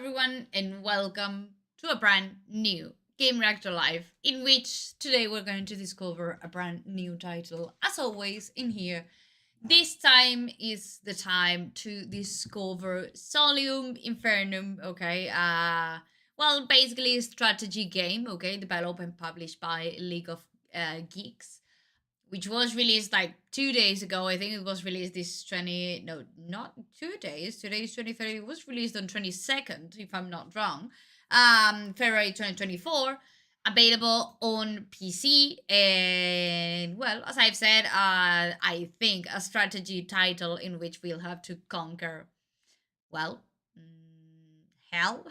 everyone, and welcome to a brand new Game Reactor Live, in which today we're going to discover a brand new title. As always, in here, this time is the time to discover Solium Infernum, okay? Well, basically a strategy game, okay? Developed and published by League of Geeks, which was released like 2 days ago. I think it was released this 20, no, not 2 days. Today is 23rd. It was released on 22nd, if I'm not wrong. February 2024. Available on PC. And, well, as I've said, I think a strategy title in which we'll have to conquer, well, hell.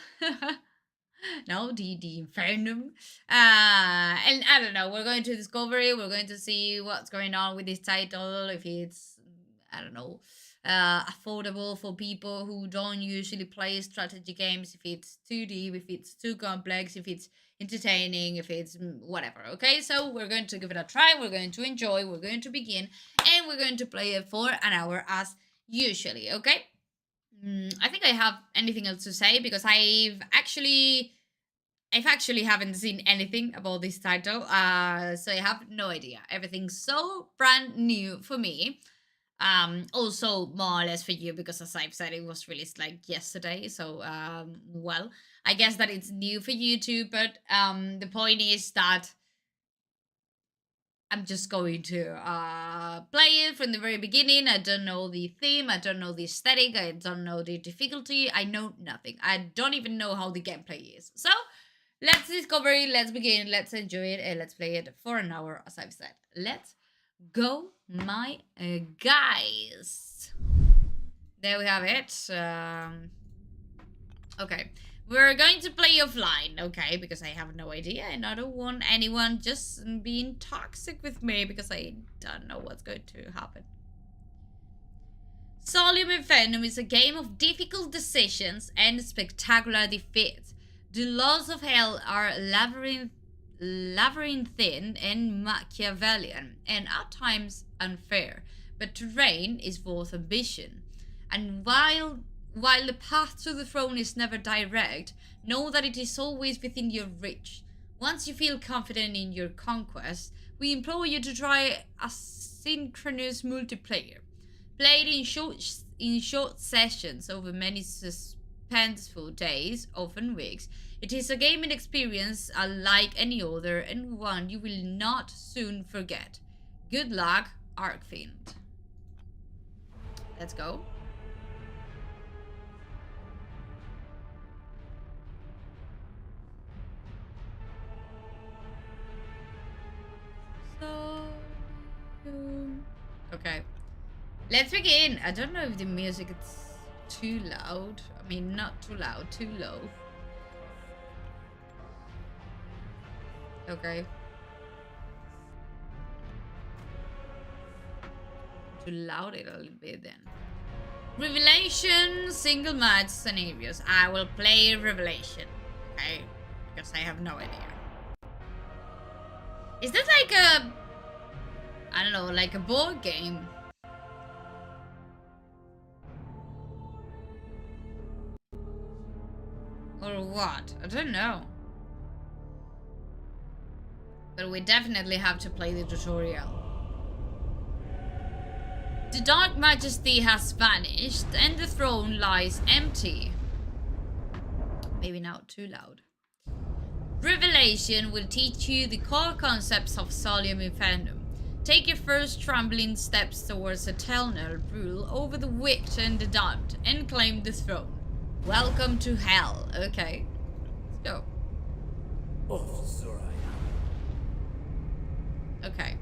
No, the Infernum. And I don't know, we're going to discover it, we're going to see what's going on with this title, if it's, I don't know, affordable for people who don't usually play strategy games, if it's too deep, if it's too complex, if it's entertaining, if it's whatever, okay? So we're going to give it a try, we're going to enjoy, we're going to begin, and we're going to play it for an hour as usually, okay? I think I have anything else to say because I've actually haven't seen anything about this title. So I have no idea. Everything's so brand new for me. Also more or less for you because as I've said, it was released like yesterday. So well, I guess that it's new for you too. But the point is that I'm just going to play it from the very beginning. I don't know the theme, I don't know the aesthetic, I don't know the difficulty, I know nothing. I don't even know how the gameplay is. So, let's discover it, let's begin, let's enjoy it, and let's play it for an hour, as I've said. Let's go, my guys. There we have it. Okay. We're going to play offline, okay, because I have no idea and I don't want anyone just being toxic with me because I don't know what's going to happen. Solium Infernum is a game of difficult decisions and spectacular defeats. The laws of hell are labyrinthine and Machiavellian, and at times unfair, but terrain is both ambition. And while the path to the throne is never direct, know that it is always within your reach. Once you feel confident in your conquest, we implore you to try asynchronous multiplayer. Played in short sessions over many suspenseful days, often weeks, it is a gaming experience unlike any other and one you will not soon forget. Good luck, Archfiend. Let's go. Okay, let's begin. I don't know if the music is too loud. I mean, not too loud, too low. Okay. To loud it a little bit then. Revelation single match scenarios. I will play Revelation. Okay, because I have no idea. Is this like a, I don't know, like a board game? Or what? I don't know. But we definitely have to play the tutorial. The Dark Majesty has vanished and the throne lies empty. Maybe not too loud. Revelation will teach you the core concepts of Solium Infernum. Take your first trembling steps towards eternal rule over the wicked and the damned and claim the throne. Welcome to hell. Okay, let's go. Okay.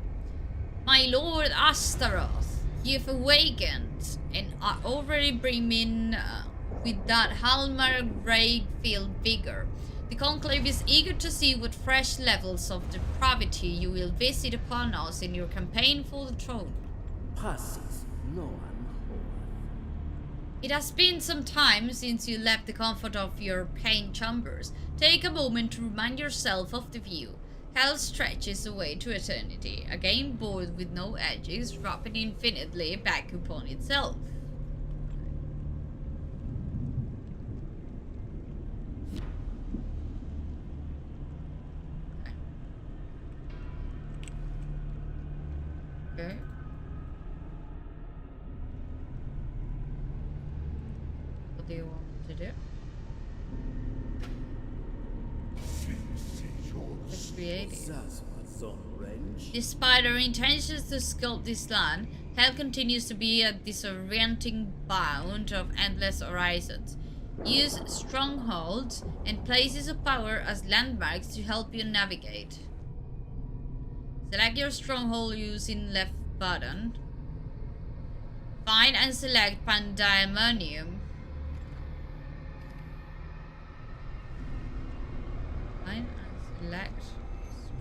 My lord Astaroth, you've awakened and are already brimming with that hallmark rage-filled vigor. The Conclave is eager to see what fresh levels of depravity you will visit upon us in your campaign for the throne. It has been some time since you left the comfort of your pain chambers. Take a moment to remind yourself of the view. Hell stretches away to eternity, a game board with no edges, dropping infinitely back upon itself. Okay. What do you want me to do? Creative. Despite our intentions to sculpt this land, hell continues to be a disorienting bound of endless horizons. Use strongholds and places of power as landmarks to help you navigate. Select your stronghold using left button. Find and select Pandemonium. Find and select.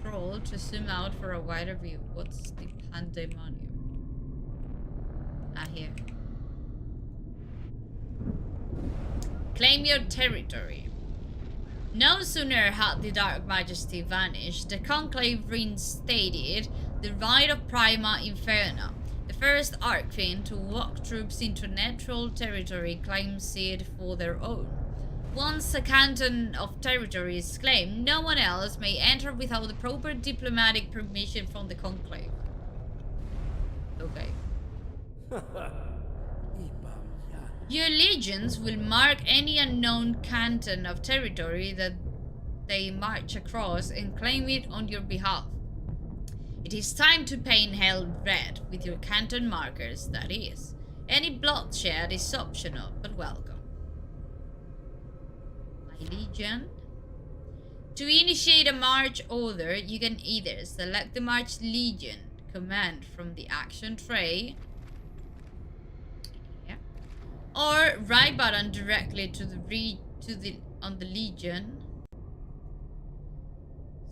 Scroll to zoom out for a wider view. What's the Pandemonium? Ah, here. Claim your territory. No sooner had the Dark Majesty vanished, the Conclave reinstated the right of Prima Infernum. The first Archfiend to walk troops into neutral territory claims it for their own. Once a canton of territory is claimed, no one else may enter without the proper diplomatic permission from the Conclave. Okay. Your legions will mark any unknown canton of territory that they march across and claim it on your behalf. It is time to paint hell red with your canton markers, that is. Any bloodshed is optional, but welcome. My legion. To initiate a march order, you can either select the March Legion command from the action tray, or right button directly on the Legion.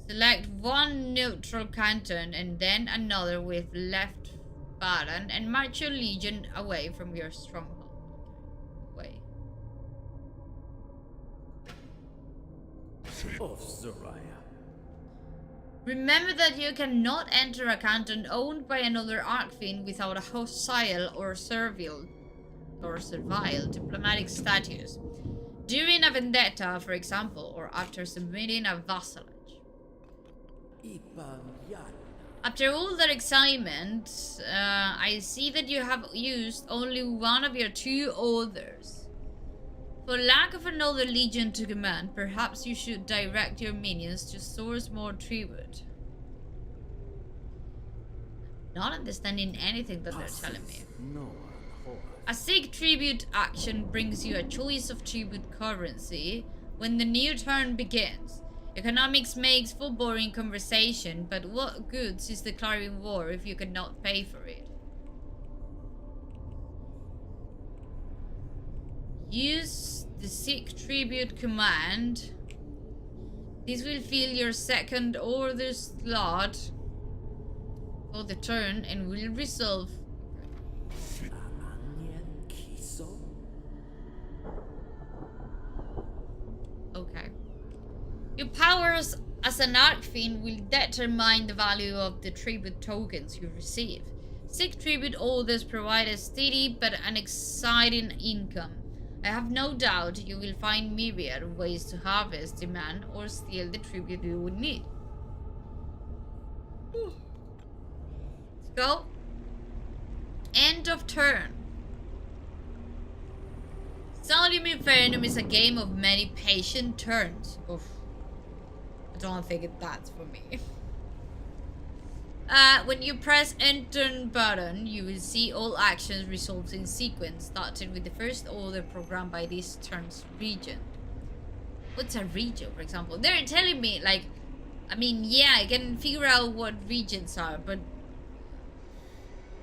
Select one neutral canton and then another with left button and march your legion away from your stronghold. Away. Of Zariah. Remember that you cannot enter a canton owned by another Archfiend without a hostile or servile diplomatic status. During a vendetta, for example, or after submitting a vassalage. After all that excitement, I see that you have used only one of your two orders. For lack of another legion to command, perhaps you should direct your minions to source more tribute. Not understanding anything that they're telling me. A seek tribute action brings you a choice of tribute currency when the new turn begins. Economics makes for boring conversation, but what goods is declaring war if you cannot pay for it? Use the seek tribute command. This will fill your second order slot for the turn and will resolve. Okay. Your powers as an Archfiend will determine the value of the tribute tokens you receive. Seek tribute orders provide a steady but an exciting income. I have no doubt you will find myriad ways to harvest, demand, or steal the tribute you would need. Let's go. End of turn. Solium Infernum is a game of many patient turns. Oof. I don't think that's for me. When you press enter button, you will see all actions result in sequence, starting with the first order programmed by this turn's region. What's a region, for example? They're telling me, like, I mean, yeah, I can figure out what regions are, but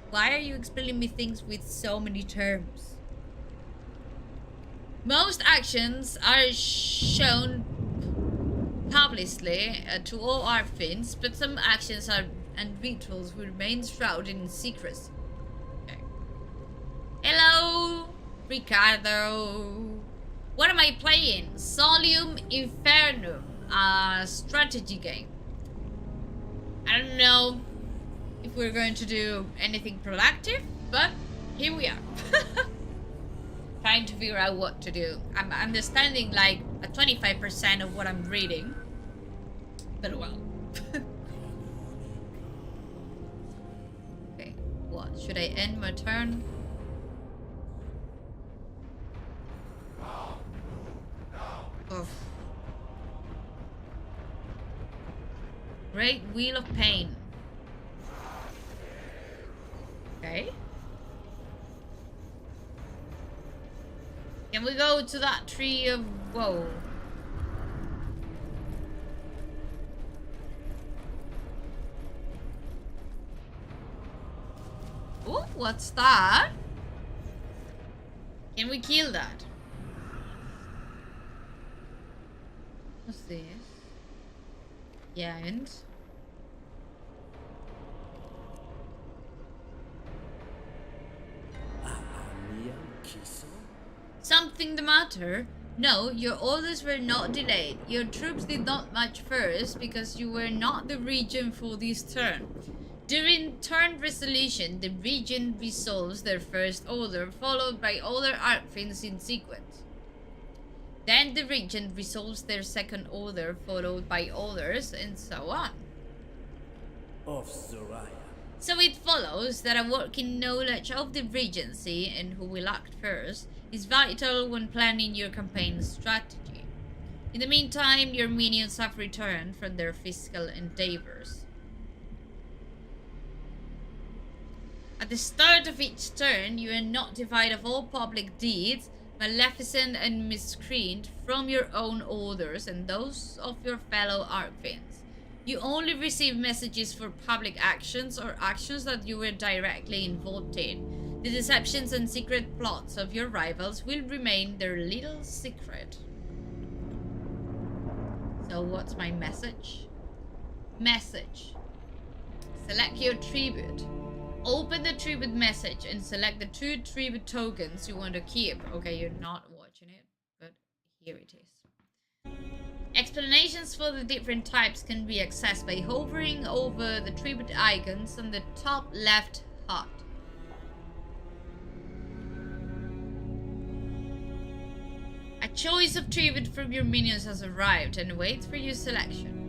why are you explaining me things with so many terms? Most actions are shown publicly to all Archfiends, but some actions and rituals will remain shrouded in secrecy. Okay. Hello, Ricardo. What am I playing? Solium Infernum, a strategy game. I don't know if we're going to do anything productive, but here we are. Trying to figure out what to do. I'm understanding like a 25% of what I'm reading, but well. Okay. Should I end my turn? Oof. Great Wheel of Pain. Okay. Can we go to that tree of woe? Oh, what's that? Can we kill that? What's this? Yeah, and something the matter? No, your orders were not delayed. Your troops did not march first because you were not the regent for this turn. During turn resolution, the regent resolves their first order, followed by other archfiends in sequence. Then the regent resolves their second order, followed by others, and so on. Of Soraya. So it follows that a working knowledge of the regency and who will act first is vital when planning your campaign strategy. In the meantime, your minions have returned from their fiscal endeavors. At the start of each turn, you are notified of all public deeds, maleficent and miscreant, from your own orders and those of your fellow archfiends. You only receive messages for public actions or actions that you were directly involved in. The deceptions and secret plots of your rivals will remain their little secret. So what's my message? Message. Select your tribute. Open the tribute message and select the 2 tribute tokens you want to keep. Okay, you're not watching it, but here it is. Explanations for the different types can be accessed by hovering over the tribute icons on the top left HUD. A choice of tribute from your minions has arrived and waits for your selection.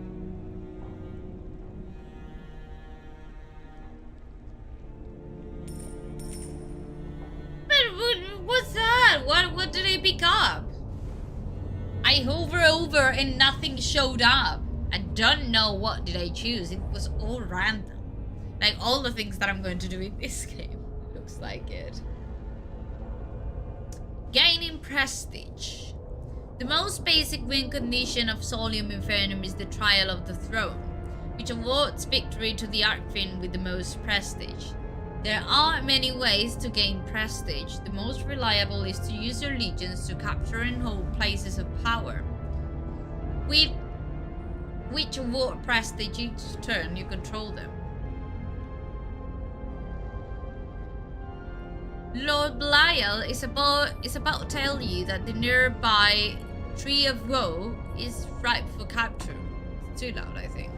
What's that? What did I pick up? I hover over and nothing showed up. I don't know what did I choose. It was all random. Like all the things that I'm going to do in this game. Looks like it. Gaining prestige. The most basic win condition of Solium Infernum is the Trial of the Throne, which awards victory to the archfiend with the most prestige. There are many ways to gain prestige. The most reliable is to use your legions to capture and hold places of power, with which award prestige each turn you control them. Lord Belial is about to tell you that the nearby Tree of Woe is ripe for capture. It's too loud, I think.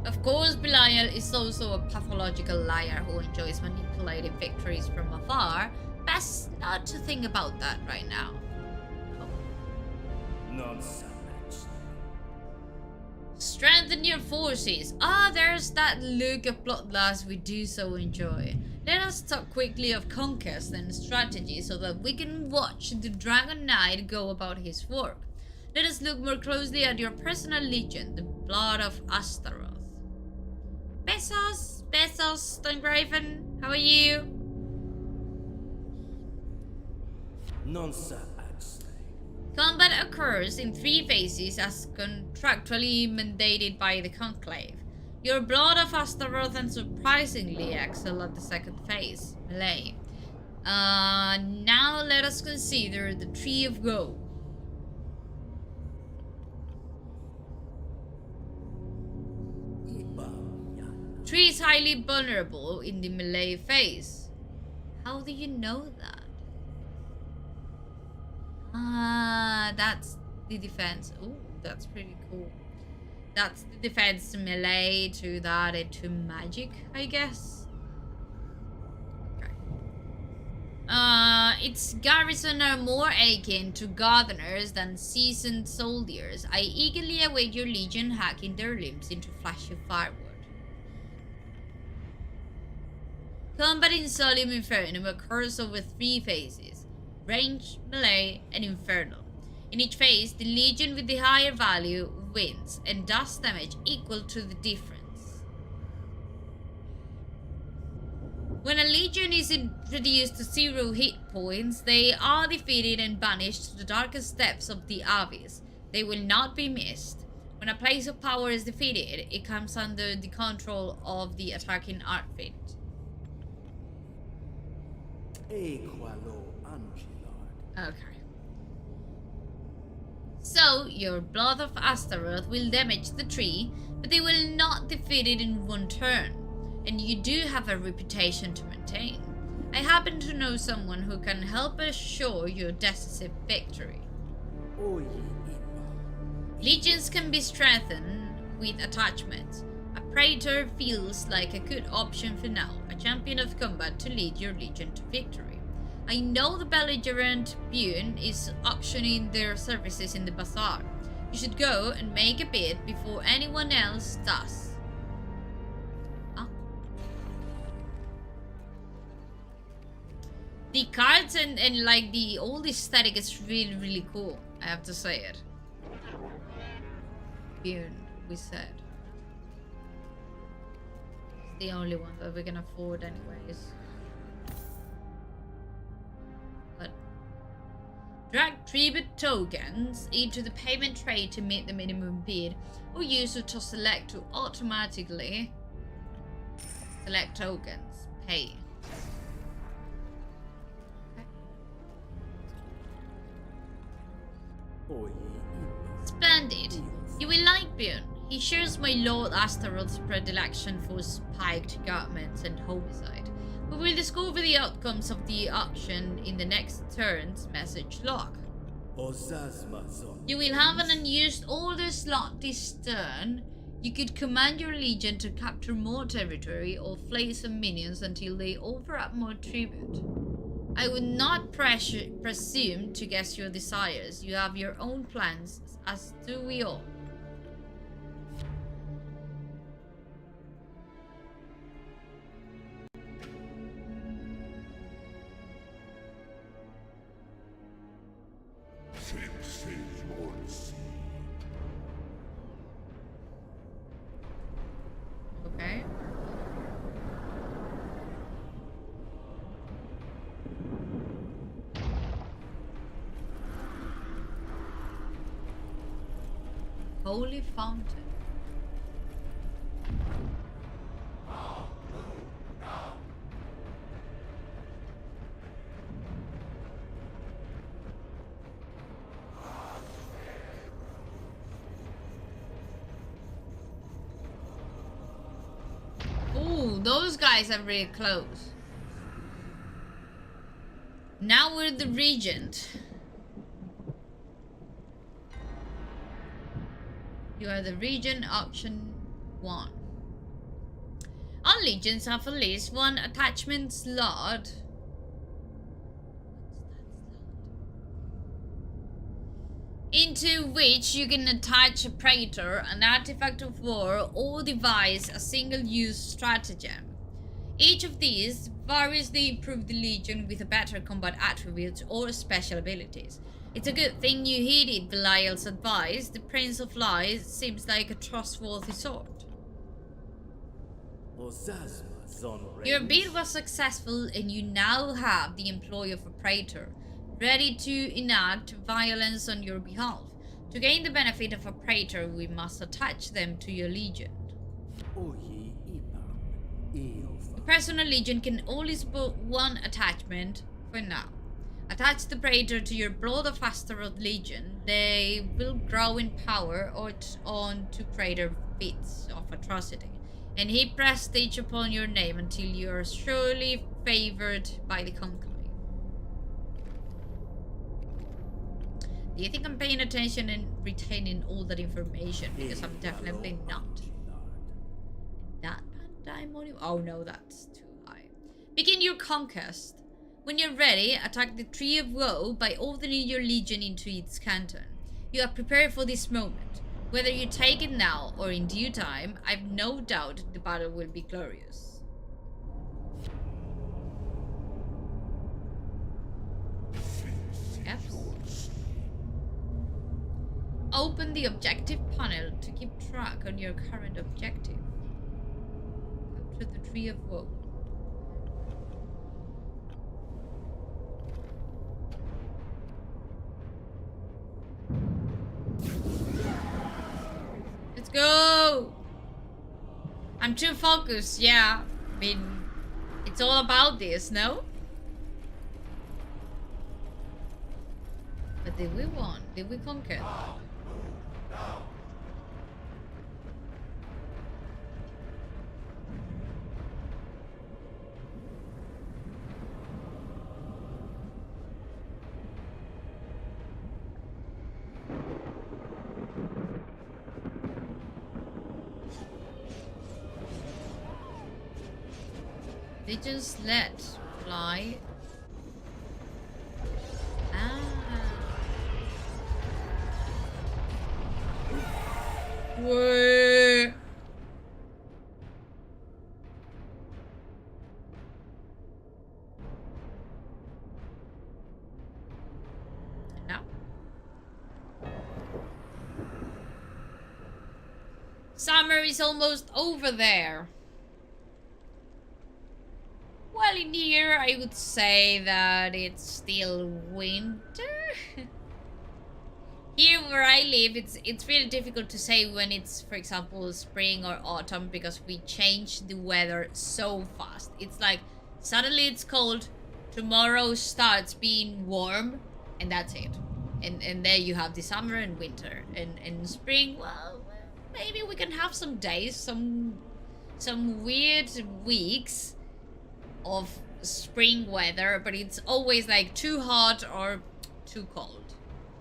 Of course, Belial is also a pathological liar who enjoys manipulating victories from afar. Best not to think about that right now. Nonsense. Strengthen your forces. There's that look of bloodlust we do so enjoy. Let us talk quickly of conquest and strategy so that we can watch the Dragon Knight go about his work. Let us look more closely at your personal legion, the Blood of Astaroth. Besos, Stongraven, how are you? Nonsense. Combat occurs in 3 phases as contractually mandated by the Conclave. Your Blood of Astaroth and surprisingly excel at the 2nd phase, melee. Now let us consider the Tree of Woe. Tree is highly vulnerable in the melee phase. How do you know that? That's the defense. Ooh, that's pretty cool. That's the defense to melee, to that, and to magic, I guess. Okay. Its garrison are more akin to gardeners than seasoned soldiers. I eagerly await your legion hacking their limbs into flashy firewood. Combat in Solium Infernum occurs over 3 phases: range, melee, and infernal. In each phase, the legion with the higher value wins and does damage equal to the difference. When a legion is reduced to 0 hit points, they are defeated and banished to the darkest depths of the abyss. They will not be missed. When a place of power is defeated, it comes under the control of the attacking outfit. Okay. So, your Blood of Astaroth will damage the tree, but they will not defeat it in one turn. And you do have a reputation to maintain. I happen to know someone who can help assure your decisive victory. Legions can be strengthened with attachments. A praetor feels like a good option for now, a champion of combat to lead your legion to victory. I know the belligerent Bune is auctioning their services in the bazaar. You should go and make a bid before anyone else does. Huh? The cards and like the old aesthetic is really cool. I have to say it. Bune, we said. It's the only one that we can afford anyways. Drag tribute tokens into the payment tray to meet the minimum bid, or use it to select to automatically select tokens. Pay. Okay. Splendid. You will like Björn. He shares my Lord Astaroth's predilection for spiked garments and homicide. We will discover the outcomes of the auction in the next turn's message log. You will have an unused order slot this turn. You could command your legion to capture more territory or flay some minions until they offer up more tribute. I would not presume to guess your desires. You have your own plans, as do we all. Okay. Holy Fountain. Ooh, those guys are really close. Now we're the Regent. You are the Regent Option 1. All legions have at least one attachment slot. Into which you can attach a praetor, an artifact of war, or devise a single-use stratagem. Each of these variously improve the legion with a better combat attributes or special abilities. It's a good thing you heeded Belial's advice. The Prince of Lies seems like a trustworthy sort. Your bid was successful and you now have the employ of a praetor, ready to enact violence on your behalf. To gain the benefit of a praetor, we must attach them to your legion. The personal legion can only support one attachment for now. Attach the praetor to your Blood of Astaroth legion. They will grow in power on to greater feats of atrocity, and heap prestige upon your name until you are surely favored by the conclave. Do you think I'm paying attention and retaining all that information? Because I'm definitely not. That pandemonium? Oh no, that's too high. Begin your conquest. When you're ready, attack the Tree of Woe by ordering your legion into its canton. You are prepared for this moment. Whether you take it now or in due time, I've no doubt the battle will be glorious. Open the objective panel to keep track on your current objective. Capture the Tree of Woe. Let's go! I'm too focused, yeah. I mean, it's all about this, no? But did we won? Did we conquer? They just let fly. Ah. Whoa. Now. Summer is almost over there. Well, in here, I would say that it's still winter. Here where I live, it's really difficult to say when it's, for example, spring or autumn, because we change the weather so fast. It's like, suddenly it's cold, tomorrow starts being warm, and that's it. And there you have the summer and winter. And spring, well, maybe we can have some days, some weird weeks of spring weather, but it's always like too hot or too cold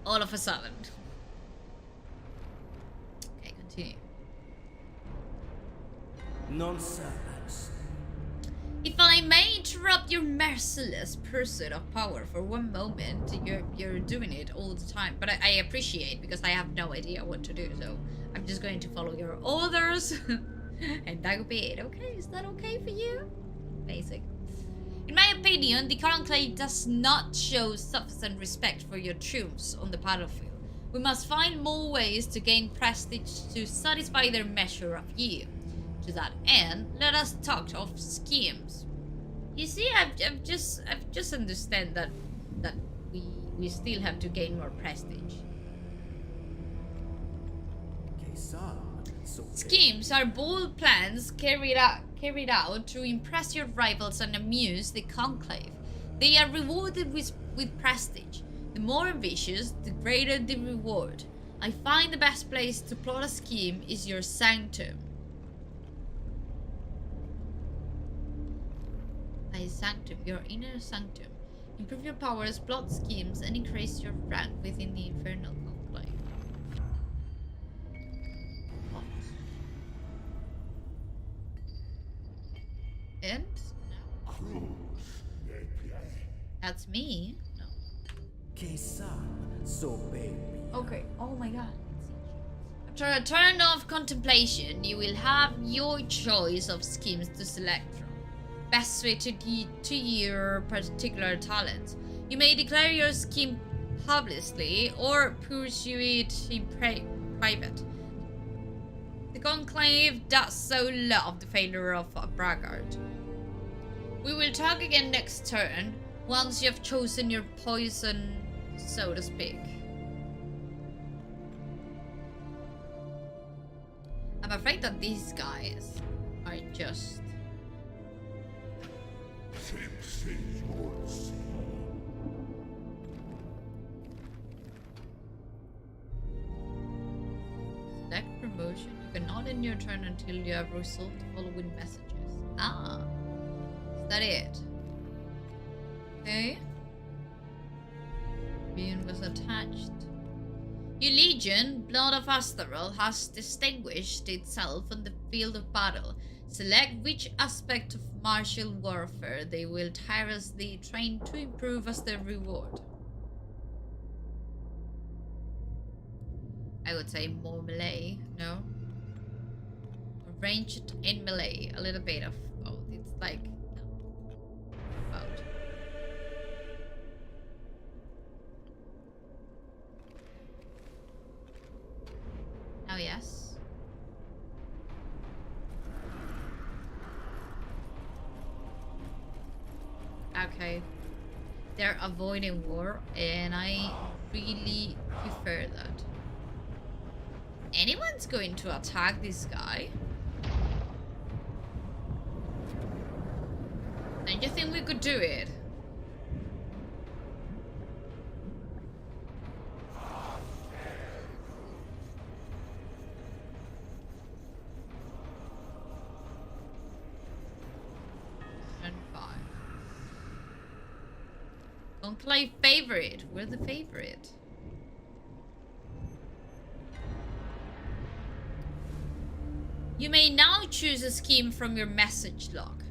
all of a sudden. Okay, continue. Non-servants. If I may interrupt your merciless pursuit of power for one moment, you're doing it all the time, but I appreciate, because I have no idea what to do, so I'm just going to follow your orders. And that would be it. Okay, is that okay for you? Basic. In my opinion, the Conclave does not show sufficient respect for your troops on the battlefield. We must find more ways to gain prestige to satisfy their measure of you. To that end, let us talk of schemes. You see, I've just understand that we still have to gain more prestige. Schemes are bold plans carried out to impress your rivals and amuse the Conclave. They are rewarded with prestige. The more ambitious, the greater the reward. I find the best place to plot a scheme is your sanctum. Thy sanctum, your inner sanctum. Improve your powers, plot schemes, and increase your rank within the infernal conclave. And no. That's me. No. Okay. Oh my god. After a turn of contemplation, you will have your choice of schemes to select from, best suited to your particular talents. You may declare your scheme publicly or pursue it in private. The Conclave does so love the failure of a braggart. We will talk again next turn, once you have chosen your poison, so to speak. I'm afraid that these guys are just... Select promotion. You cannot end your turn until you have resolved the following messages. Ah. Is that it? Okay. Being was attached. Your legion, Blood of Astaroth, has distinguished itself on the field of battle. Select which aspect of martial warfare they will tirelessly train to improve as their reward. I would say more melee, no? Ranged in melee, a little bit of both. It's like, no. About. Oh, yes. Okay. They're avoiding war, and I really prefer that. Anyone's going to attack this guy? Don't you think we could do it? Turn 5. Don't play favorite. We're the favorite. You may now choose a scheme from your message log.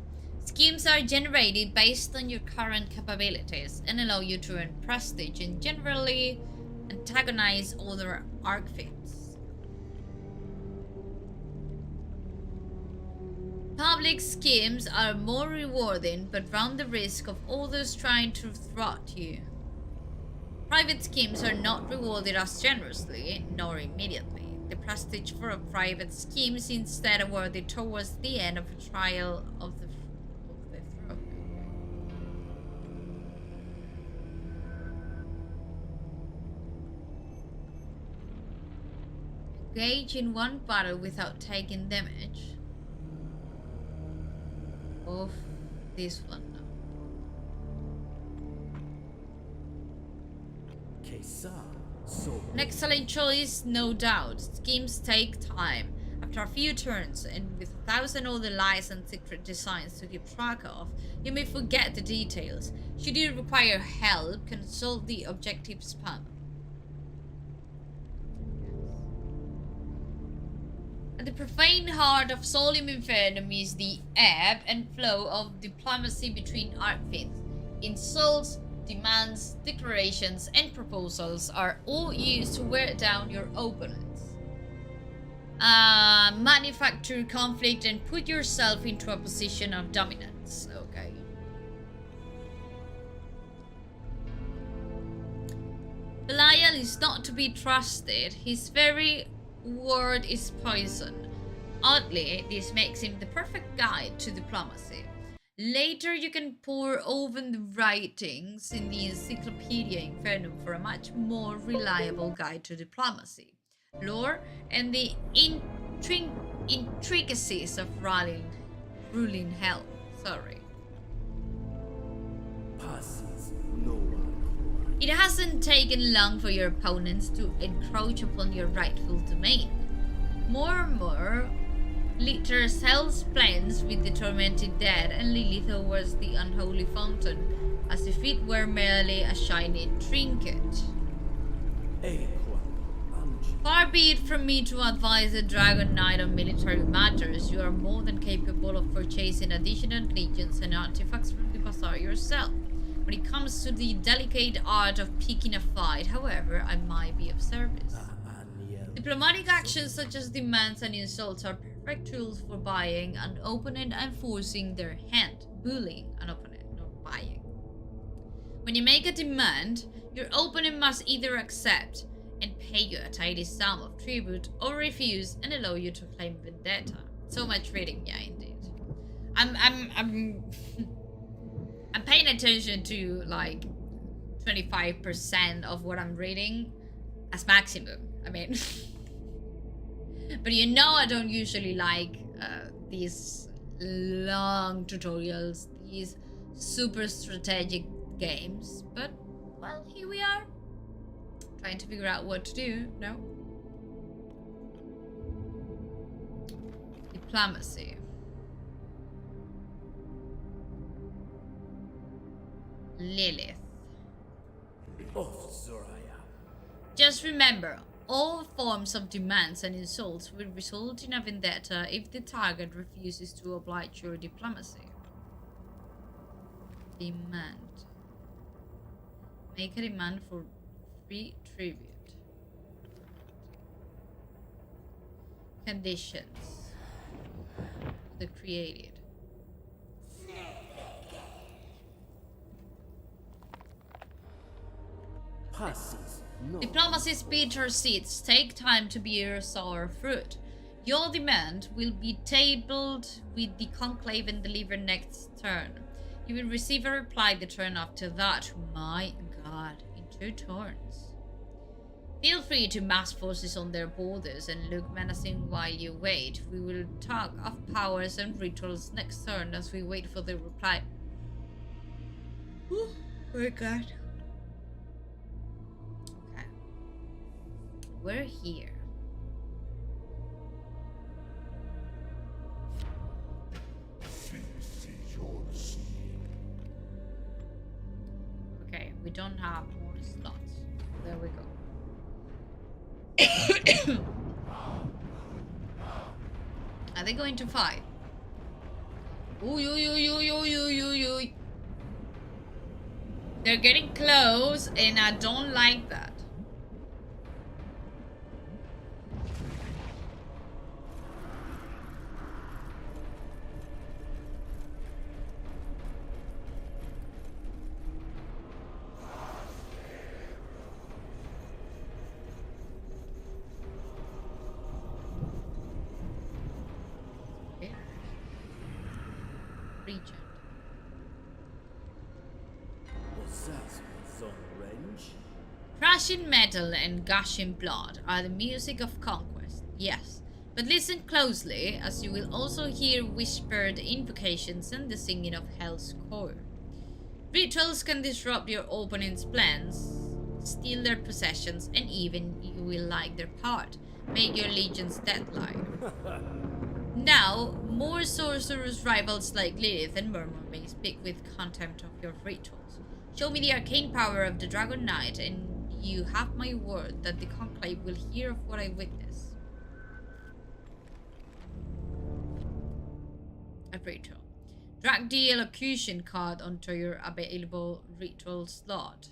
Schemes are generated based on your current capabilities and allow you to earn prestige and generally antagonize other archfiends. Public schemes are more rewarding but run the risk of others trying to thwart you. Private schemes are not rewarded as generously, nor immediately. The prestige for a private scheme is instead awarded towards the end of a trial of the throw. Engage in one battle without taking damage. Of this one. An excellent choice, no doubt. Schemes take time. After a few turns, and with 1,000 other lies and secret designs to keep track of, you may forget the details. Should you require help, consult the objective spam. At the profane heart of Solium Infernum is the ebb and flow of diplomacy between archfiends. Insults, demands, declarations, and proposals are all used to wear down your opponents. Manufacture conflict and put yourself into a position of dominance. Okay. Belial is not to be trusted. His very word is poison. Oddly, this makes him the perfect guide to diplomacy. Later, you can pore over the writings in the Encyclopedia Infernum for a much more reliable guide to diplomacy, lore, and the intricacies of ruling hell. Sorry. It hasn't taken long for your opponents to encroach upon your rightful domain. More and more, Litter sells plans with the tormented dead and Lily towards the unholy fountain, as if it were merely a shiny trinket. Far be it from me to advise a Dragon Knight on military matters. You are more than capable of purchasing additional legions and artifacts from the bazaar yourself. When it comes to the delicate art of picking a fight, however, I might be of service. Diplomatic actions such as demands and insults are perfect tools for buying an opponent and forcing their hand, bullying an opponent, not buying. When you make a demand, your opponent must either accept and pay you a tidy sum of tribute or refuse and allow you to claim vendetta. So much reading, yeah, indeed. I'm paying attention to like 25% of what I'm reading as maximum. I mean, but you know I don't usually like these long tutorials, these super strategic games. But, well, here we are. Trying to figure out what to do. No? Diplomacy. Lilith. Just remember, all forms of demands and insults will result in a vendetta if the target refuses to oblige your diplomacy. Demand. Make a demand for free tribute. Conditions. The created. Passes No. Diplomacy's bitter seeds take time to bear sour fruit. Your demand will be tabled with the conclave and delivered next turn. You will receive a reply the turn after that. My god, in 2 turns. Feel free to mass forces on their borders and look menacing while you wait. We will talk of powers and rituals next turn as we wait for the reply. Oh my god. Okay. We're here. Okay, we don't have more slots. There we go. Are they going to fight? Ooh, ooh. They're getting close, and I don't like that. Region. What's that? Zone range? Crashing metal and gushing blood are the music of conquest, yes. But listen closely, as you will also hear whispered invocations and the singing of Hell's core. Rituals can disrupt your opponent's plans, steal their possessions, and even you will like their part, make your legions deadline. Now, more sorcerers rivals like Lilith and Murmur may speak with contempt of your rituals. Show me the arcane power of the Dragon Knight, and you have my word that the Conclave will hear of what I witness. A ritual. Drag the elocution card onto your available ritual slot.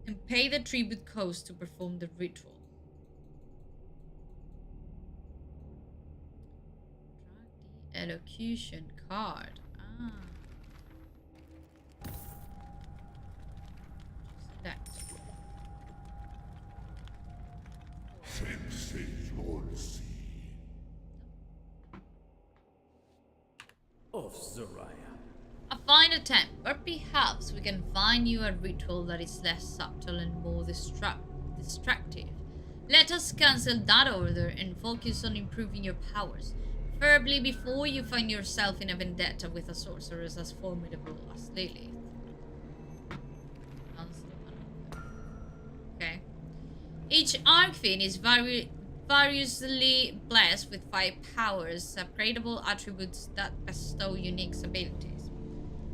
And pay the tribute cost to perform the ritual. Elocution card. Select. Of Zariah. A fine attempt, but perhaps we can find you a ritual that is less subtle and more destructive. Let us cancel that order and focus on improving your powers. Preferably before you find yourself in a vendetta with a sorceress as formidable as Lilith. Okay. Each Archfiend is variously blessed with 5 powers, upgradable attributes that bestow unique abilities.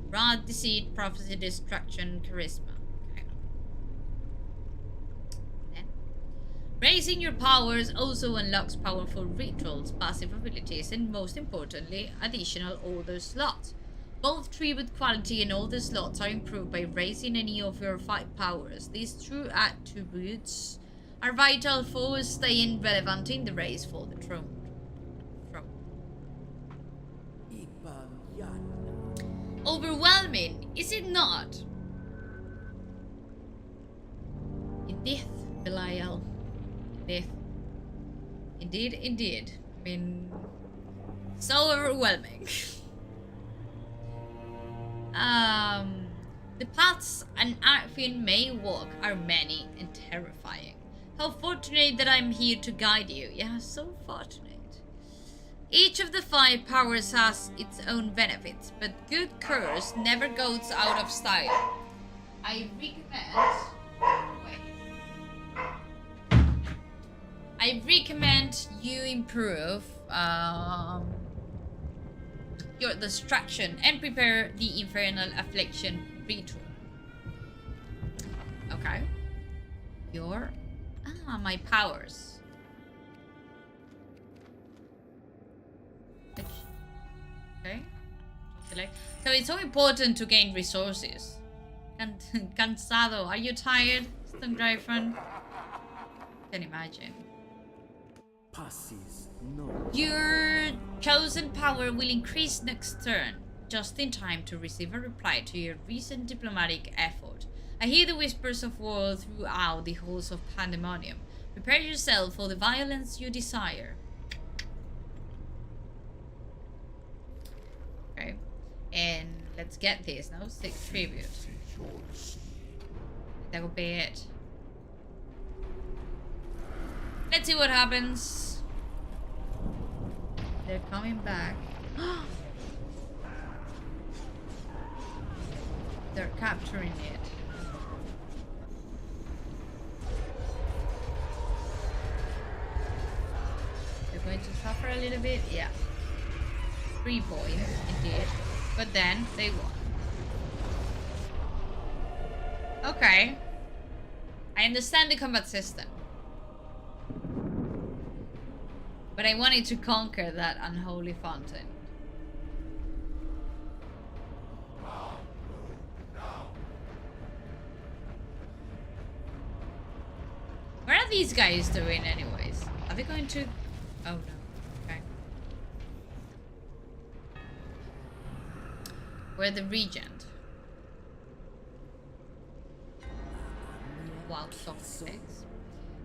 Wrath, Deceit, Prophecy, Destruction, Charisma. Raising your powers also unlocks powerful rituals, passive abilities, and most importantly, additional order slots. Both tribute quality and order slots are improved by raising any of your 5 powers. These true attributes are vital for staying relevant in the race for the throne. Overwhelming, is it not? Indeed, Belial. Indeed. I mean, so overwhelming. The paths an Archfiend may walk are many and terrifying. How fortunate that I'm here to guide you. Yeah, so fortunate. Each of the 5 powers has its own benefits, but good curse never goes out of style. I recommend you improve your destruction and prepare the Infernal Affliction ritual. Okay. My powers. Okay. So it's so important to gain resources. Cansado, are you tired, Stone Gryphon? Can imagine. Passes no. Your chosen power will increase next turn, just in time to receive a reply to your recent diplomatic effort. I hear the whispers of war throughout the halls of Pandemonium. Prepare yourself for the violence you desire. Okay. And let's get this now. 6 tribute. That will be it. Let's see what happens. They're coming back. They're capturing it. They're going to suffer a little bit. Yeah. 3 points, indeed. But then they won. Okay. I understand the combat system. But I wanted to conquer that unholy fountain. What are these guys doing anyways? Are they going to... Oh no. Okay. We're the regent. Wow, soft six.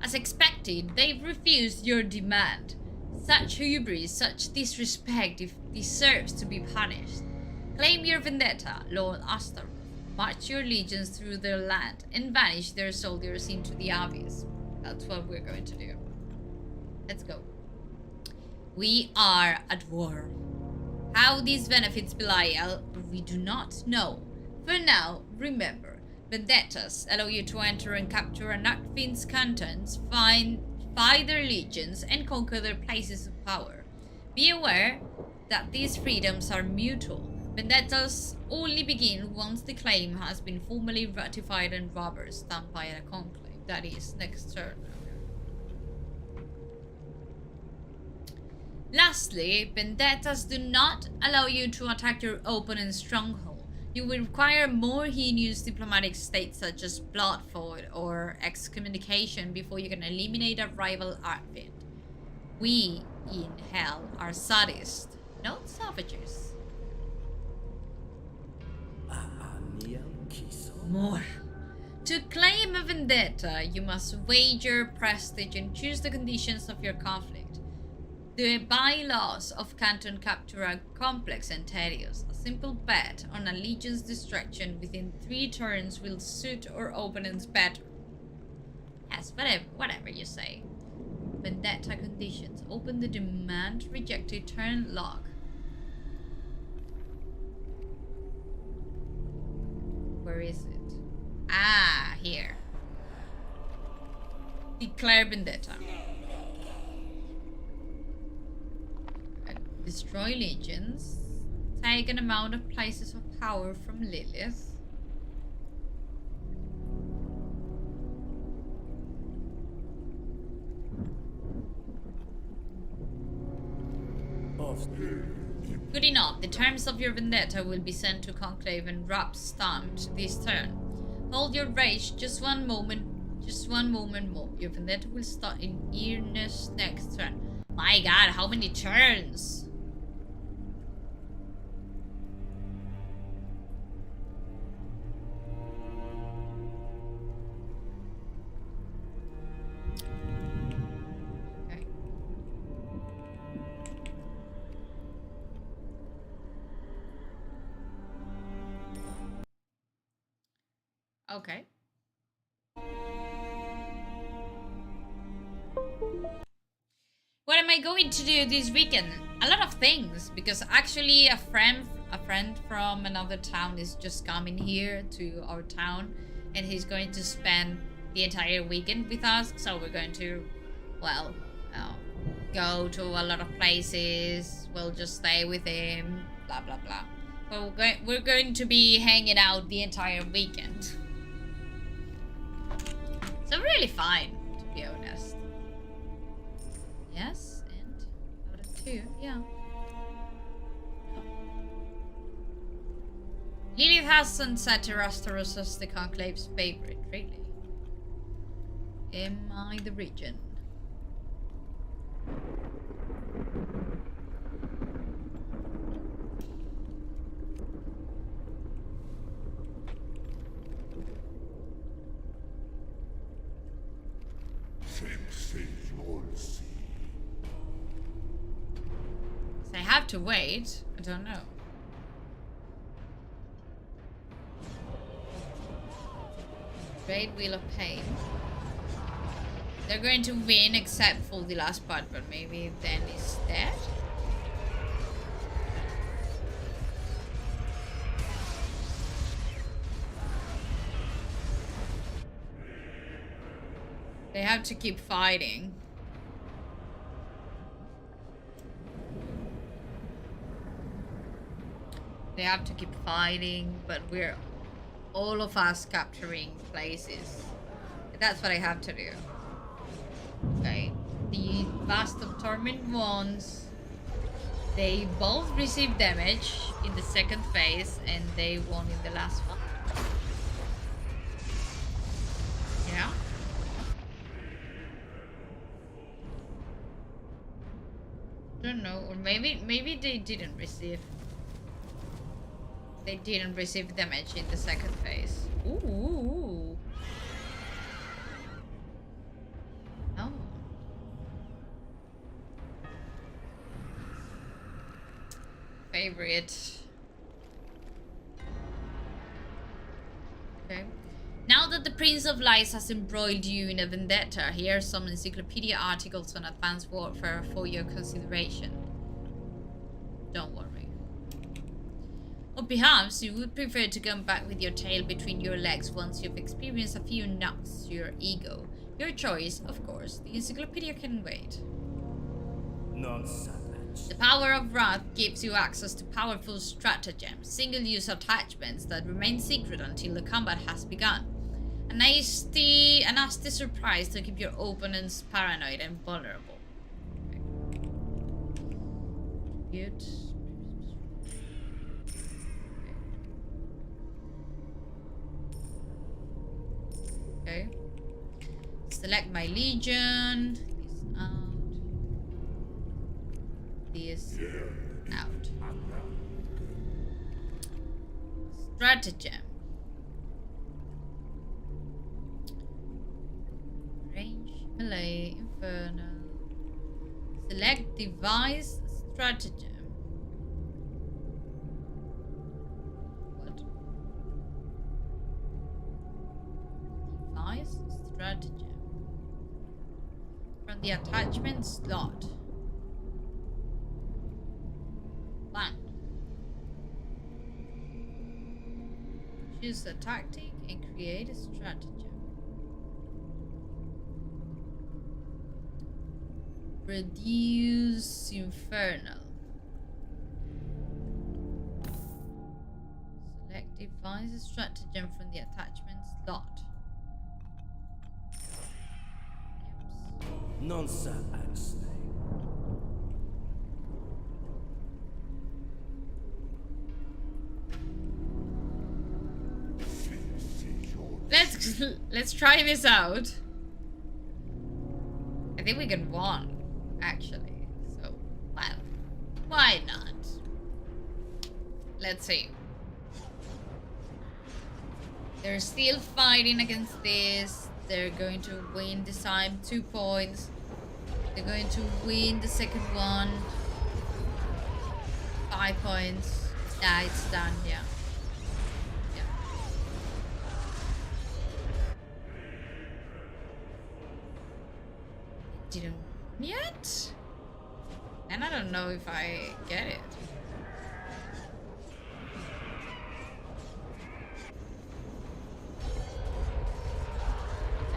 As expected, they've refused your demand. Such hubris, such disrespect deserves to be punished. Claim your vendetta, Lord Astaroth. March your legions through their land and banish their soldiers into the abyss. That's what we're going to do. Let's go. We are at war. How this benefits Belial, we do not know. For now, remember, vendettas allow you to enter and capture Anakfin's cantons, fight their legions, and conquer their places of power. Be aware that these freedoms are mutual. Vendettas only begin once the claim has been formally ratified and rubber stamped by a conclave. That is next turn. Lastly, vendettas do not allow you to attack your opponent's stronghold. You will require more heinous diplomatic states such as bloodfeud or excommunication before you can eliminate a rival outfit. We in hell are sadists, not savages. More. To claim a vendetta, you must wager prestige and choose the conditions of your conflict. The bylaws of Canton Capture are complex and tedious. A simple bet on a legion's destruction within 3 turns will suit our opponents better. Yes, whatever you say. Vendetta conditions. Open the demand rejected turn log. Where is it? Ah, here. Declare vendetta. Destroy legions. Take an amount of places of power from Lilith. Good enough. The terms of your vendetta will be sent to Conclave and stamped this turn. Hold your rage just one moment more. Your vendetta will start in earnest next turn. My god, how many turns? Okay. What am I going to do this weekend? A lot of things, because actually a friend from another town is just coming here to our town, and he's going to spend the entire weekend with us. So we're going to, well, go to a lot of places. We'll just stay with him. Blah blah blah. So we're going to be hanging out the entire weekend. So really fine, to be honest. Yes, and out of 2, yeah. Lilith hasn't set Erasteros as the Conclave's favorite, really. Am I the regent? have to wait. I don't know. Great Wheel of Pain. They're going to win except for the last part, but maybe then he's dead. They have to keep fighting. They have to keep fighting, but we're all of us capturing places. That's what I have to do. Okay. The Vast of Torment ones, they both receive damage in the second phase and they won in the last one. Yeah. I don't know, or maybe they didn't receive. They didn't receive damage in the second phase. Ooh. Oh. Favorite. Okay. Now that the Prince of Lies has embroiled you in a vendetta, here are some encyclopedia articles on advanced warfare for your consideration. Don't worry. Or perhaps you would prefer to come back with your tail between your legs once you've experienced a few knocks to your ego. Your choice, of course. The encyclopedia can wait. Non-savage. The power of wrath gives you access to powerful stratagems, single-use attachments that remain secret until the combat has begun. A nasty surprise to keep your opponents paranoid and vulnerable. Okay. Good. Okay. Select my legion. This out. Stratagem. Range, melee, infernal. Select device stratagem. What? Device stratagem. From the attachment slot. Plan. Choose a tactic and create a stratagem. Reduce Infernal. Select device stratagem from the attachment slot. Non-savage. Let's try this out. I think we can win, actually. So, well, why not? Let's see. They're still fighting against this. They're going to win this time 2 points. They're going to win the second one 5 points. Yeah, it's done. Yeah. Didn't yet? And I don't know if I get it.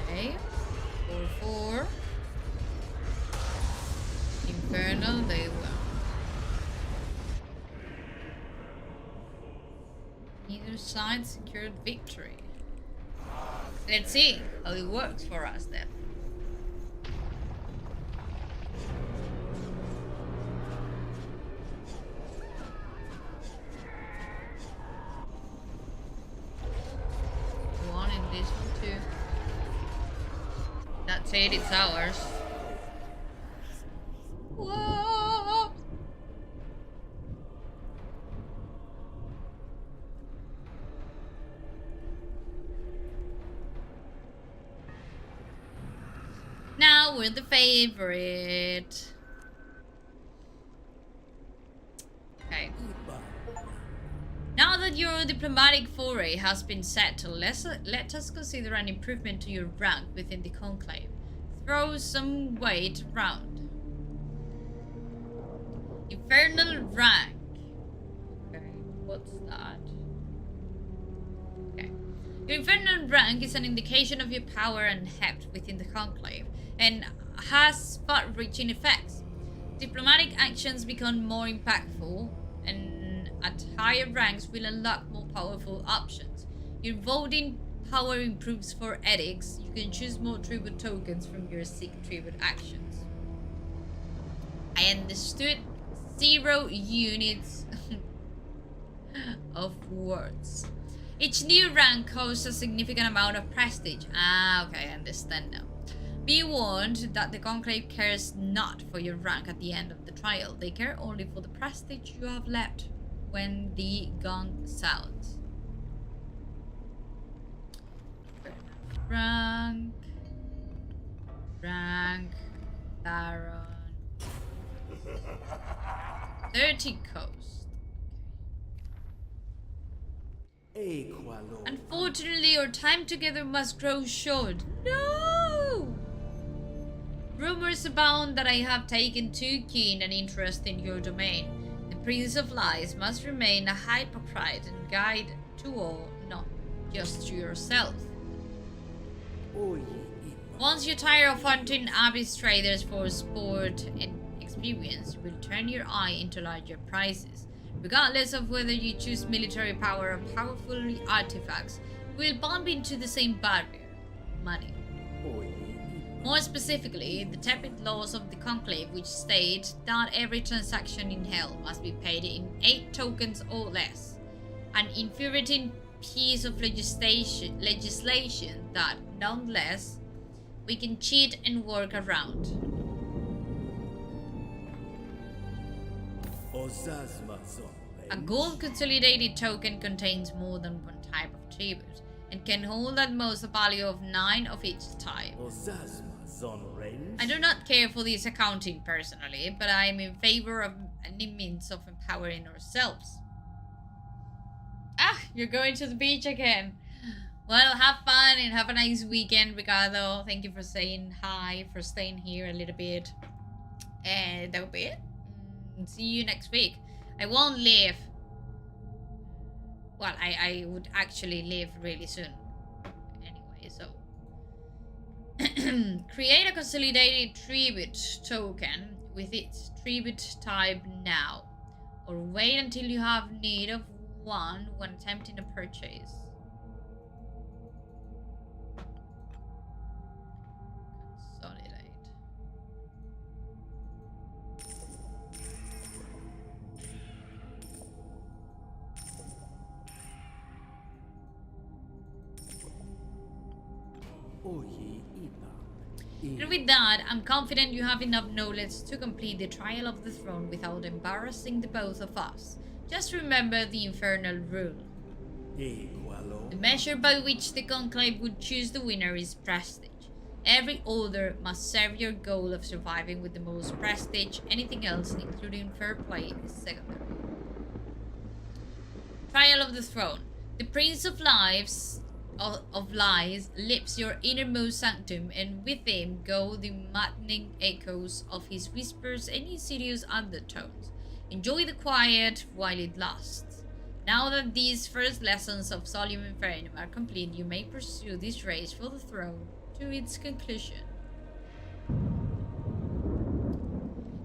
Okay. 4-4. Infernal, they will. Either side secured victory. Let's see how it works for us then. That's it, it's ours. Whoa! Now we're the favorite. that your diplomatic foray has been settled, let us consider an improvement to your rank within the Conclave. Throw some weight around. Infernal rank. Okay, what's that? Okay. Your infernal rank is an indication of your power and heft within the Conclave, and has far-reaching effects. Diplomatic actions become more impactful, and at higher ranks will unlock more powerful options. Your voting power improves for edicts. You can choose more tribute tokens from your Seek tribute actions. I understood. 0 units of words. Each new rank costs a significant amount of prestige. Ah, okay, I understand now. Be warned that the Conclave cares not for your rank at the end of the trial. They care only for the prestige you have left when the gong sounds. Rank. Baron. 30 coast. Unfortunately, your time together must grow short. No! Rumors abound that I have taken too keen an interest in your domain. The Prince of Lies must remain a hypocrite and guide to all, not just to yourself. Once you tire of hunting abyss traders for sport and experience, you will turn your eye into larger prizes. Regardless of whether you choose military power or powerful artifacts, you will bump into the same barrier: money. More specifically, the tepid laws of the Conclave, which state that every transaction in Hell must be paid in 8 tokens or less. An infuriating piece of legislation that, nonetheless, we can cheat and work around. A gold consolidated token contains more than one type of tribute, and can hold at most a value of 9 of each type. I do not care for this accounting personally, but I am in favor of any means of empowering ourselves. Ah, you're going to the beach again. Well, have fun and have a nice weekend, Ricardo. Thank you for saying hi, for staying here a little bit. And that will be it. See you next week. I won't leave. Well, I would actually leave really soon. Anyway, so. Create a consolidated tribute token with its tribute type now. Or wait until you have need of one when attempting a purchase. Consolidate. And with that, I'm confident you have enough knowledge to complete the trial of the throne without embarrassing the both of us. Just remember the infernal rule. The measure by which the Conclave would choose the winner is prestige. Every order must serve your goal of surviving with the most prestige. Anything else, including fair play, is secondary. Trial of the throne. The Prince of Lies lifts your innermost sanctum, and with him go the maddening echoes of his whispers and insidious undertones. Enjoy the quiet while it lasts. Now that these first lessons of Solium Infernum are complete, you may pursue this race for the throne to its conclusion.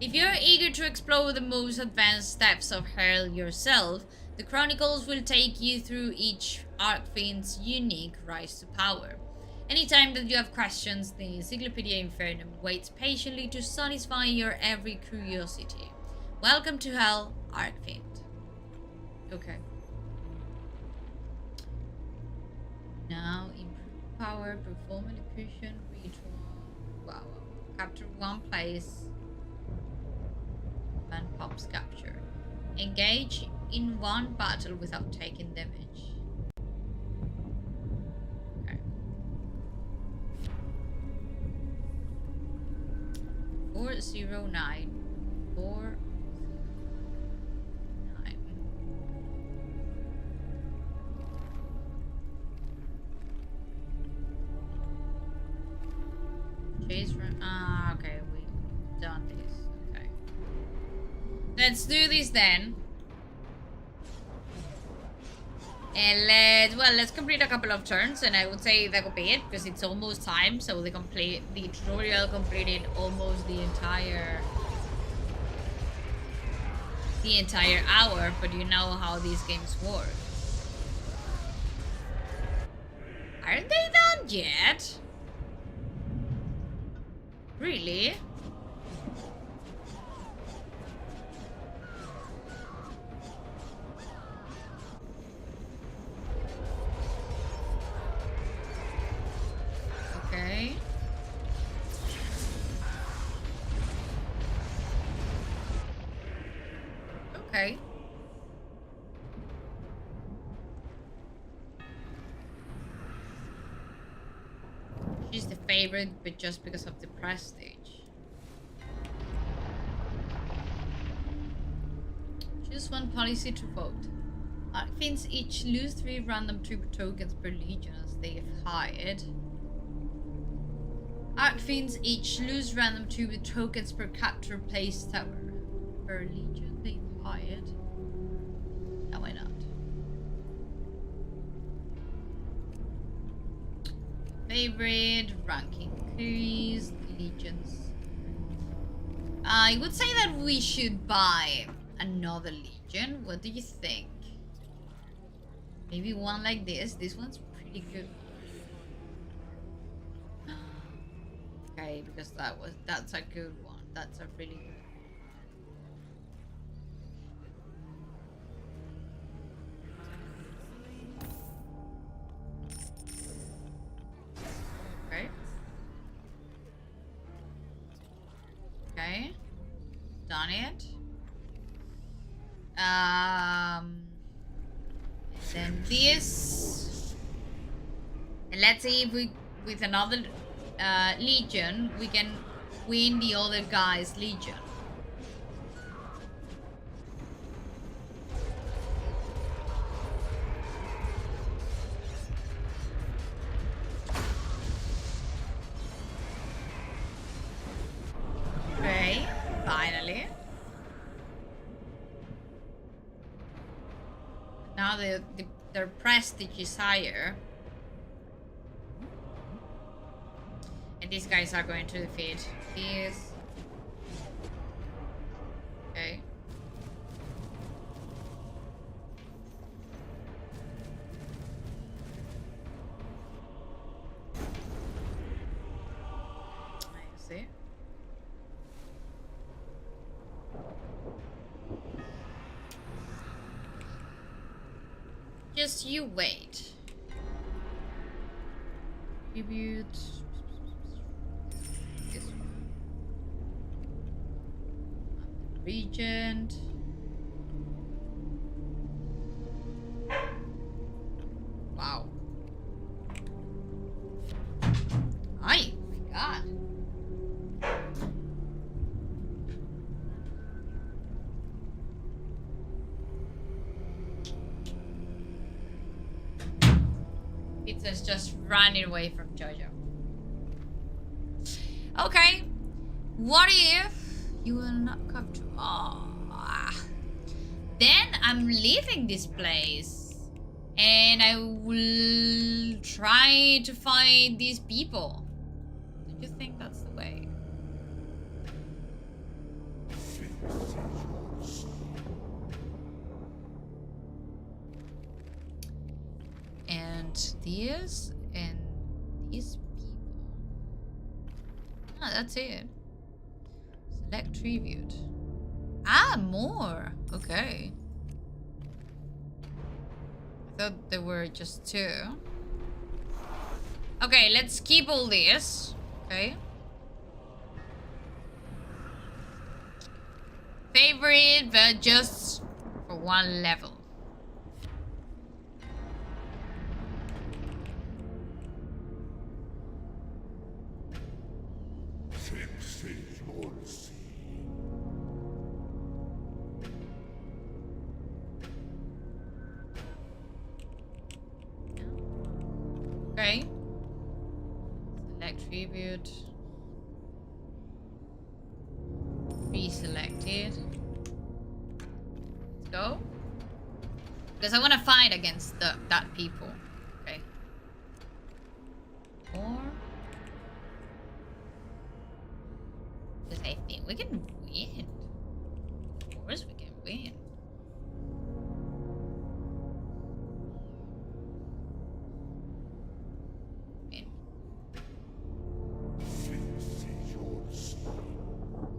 If you're eager to explore the most advanced steps of Hell yourself, the Chronicles will take you through each Archfiend's unique rise to power. Anytime that you have questions, the Encyclopedia Infernum waits patiently to satisfy your every curiosity. Welcome to Hell, Archfiend. Okay. Now, improve power, perform elocution, ritual. Wow. Capture one place. And pops capture. Engage in one battle without taking damage. Okay. 409. 409. Chase run. Ah, okay, we've done this. Okay. Let's do this then. And let's complete a couple of turns, and I would say that would be it, because it's almost time, so the tutorial completed almost the entire hour, but you know how these games work. Aren't they done yet? Really? Okay. Okay. She's the favorite, but just because of the prestige. Choose one policy to vote. Archfiends each lose 3 random tribute tokens per legion as they have hired. Archfiends each lose random tribute tokens per capture place tower per legion they've hired. Now why not? Favorite, rank increase, legions. I would say that we should buy another legion. What do you think? Maybe one like this. This one's pretty good. Okay, because that's a good one. That's a really good one. Okay. Okay. Done it. Then this. And let's see if we, with another legion, we can win the other guy's legion. Okay, finally. Now their prestige is higher. And these guys are going to defeat these. Okay. I see. Just you wait. Tribute. This one. Regent. Wow. Ay, my God. Pizza's just running away from Jojo. Okay. What if you will not come to... Oh. Then I'm leaving this place. And I will try to find these people. Don't you think that's the way? And these and these people. Ah, that's it. Select tribute. Ah, more. Okay. I thought there were just 2. Okay, let's keep all this. Okay. Favorite, but just for 1 level. Okay. Select tribute. it. Let's go. Because I want to fight against that people. Okay. Or... because I think we can win. Of course we can win.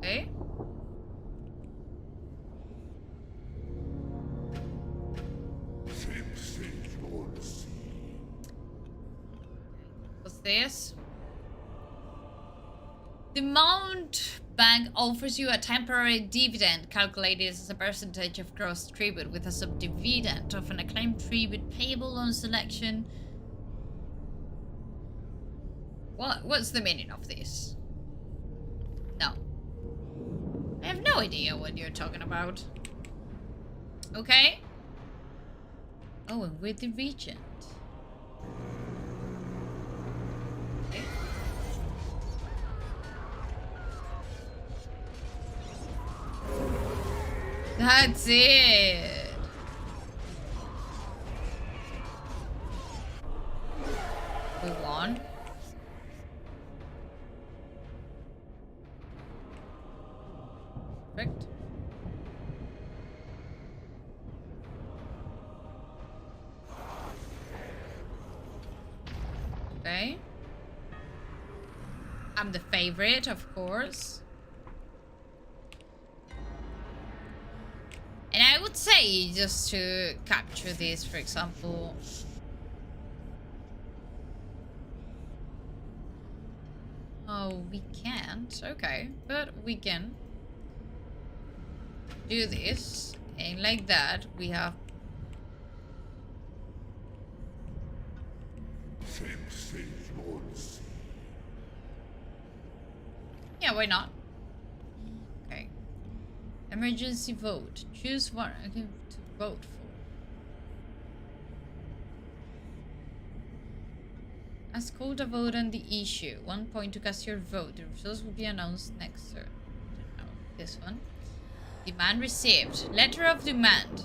Okay. What's this? The Mount Bank offers you a temporary dividend calculated as a percentage of gross tribute with a subdividend of an acclaimed tribute payable on selection. What's the meaning of this? No. I have no idea what you're talking about. Okay. Oh, and we're the regent. Okay. That's it. We won. Perfect. Okay. I'm the favorite, of course. And I would say, just to capture this, for example... oh, we can't. Okay, but we can do this. And like that, we have... yeah, why not? Okay. Emergency vote. Choose one to vote for. Ask called a vote on the issue. 1 point to cast your vote. The results will be announced next turn. No, this one. Demand received. Letter of demand.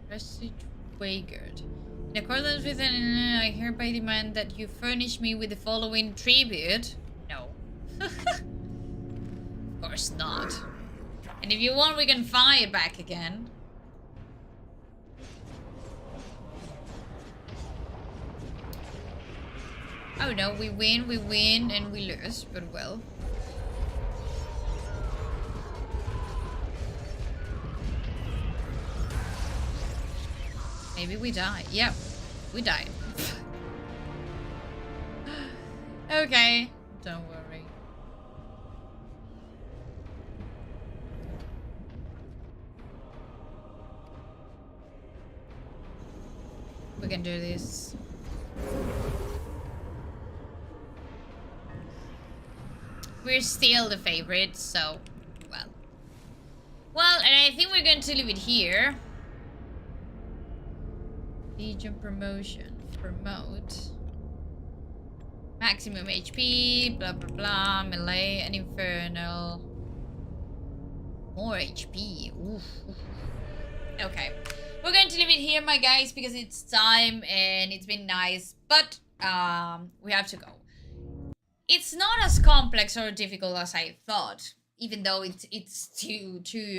Prestige wagered. In accordance with I hereby demand that you furnish me with the following tribute. No. Of course not. And if you want, we can fire back again. Oh no, we win, and we lose, but well. Maybe we die. Yep, we died. Okay, don't worry. We can do this. We're still the favorites, so, well. Well, and I think we're going to leave it here. Legion promotion. Promote. Maximum HP, blah blah blah, melee and infernal. More HP. Oof. Okay. We're going to leave it here, my guys, because it's time and it's been nice, but we have to go. It's not as complex or difficult as I thought, even though it's too deep,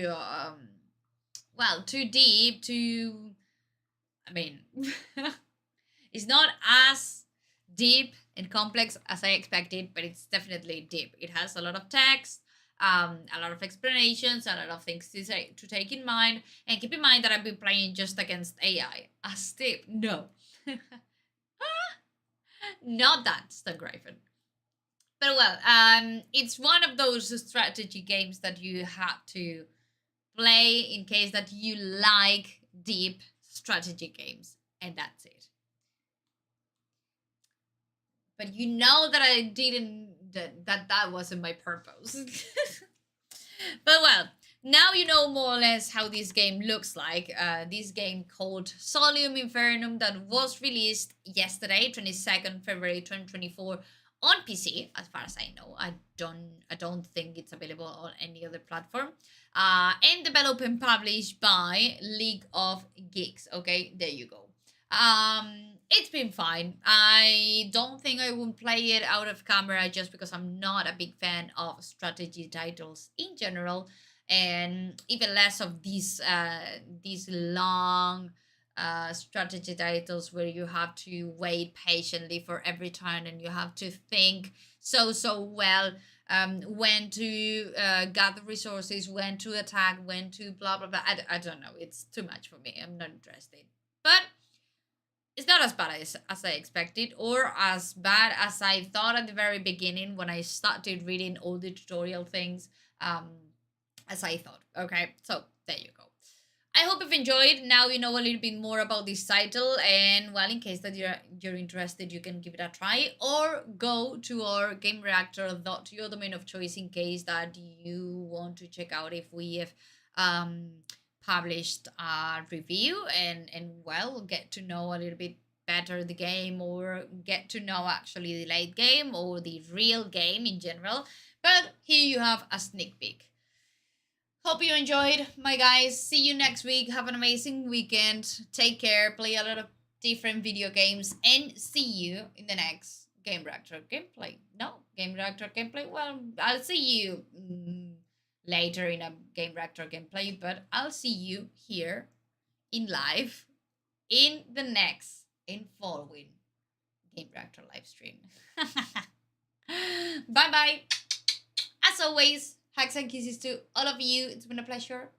I mean, it's not as deep and complex as I expected, but it's definitely deep. It has a lot of text, a lot of explanations, a lot of things to take in mind, and keep in mind that I've been playing just against AI. As deep? No. Not that, Stungrifen. But well, it's one of those strategy games that you have to play in case that you like deep strategy games, and that's it. But you know that I didn't, that wasn't my purpose. But well, Now you know more or less how this game looks like. This game called Solium Infernum that was released yesterday, 22nd February 2024 on PC. As far as I know, I don't think it's available on any other platform. And developed and published by League of Geeks. Okay, there you go. It's been fine. I don't think I will play it out of camera just because I'm not a big fan of strategy titles in general, and even less of these long strategy titles where you have to wait patiently for every turn and you have to think so well, when to gather resources, when to attack, when to blah blah blah. I don't know, it's too much for me. I'm not interested. But it's not as bad as I expected, or as bad as I thought at the very beginning when I started reading all the tutorial things, as I thought. Okay, so there you go. I hope you've enjoyed. Now you know a little bit more about this title, and well, in case that you're interested, you can give it a try, or go to our Game Reactor, your domain of choice, in case that you want to check out if we have published a review, and well, get to know a little bit better the game, or get to know actually the late game or the real game in general. But here you have a sneak peek. Hope you enjoyed, my guys. See you next week. Have an amazing weekend. Take care. Play a lot of different video games, and see you in the next Game Reactor gameplay. No, Game Reactor gameplay. Well, I'll see you later in a Game Reactor gameplay, but I'll see you here in live in the next and following Game Reactor live stream. Bye bye. As always, hugs and kisses to all of you. It's been a pleasure.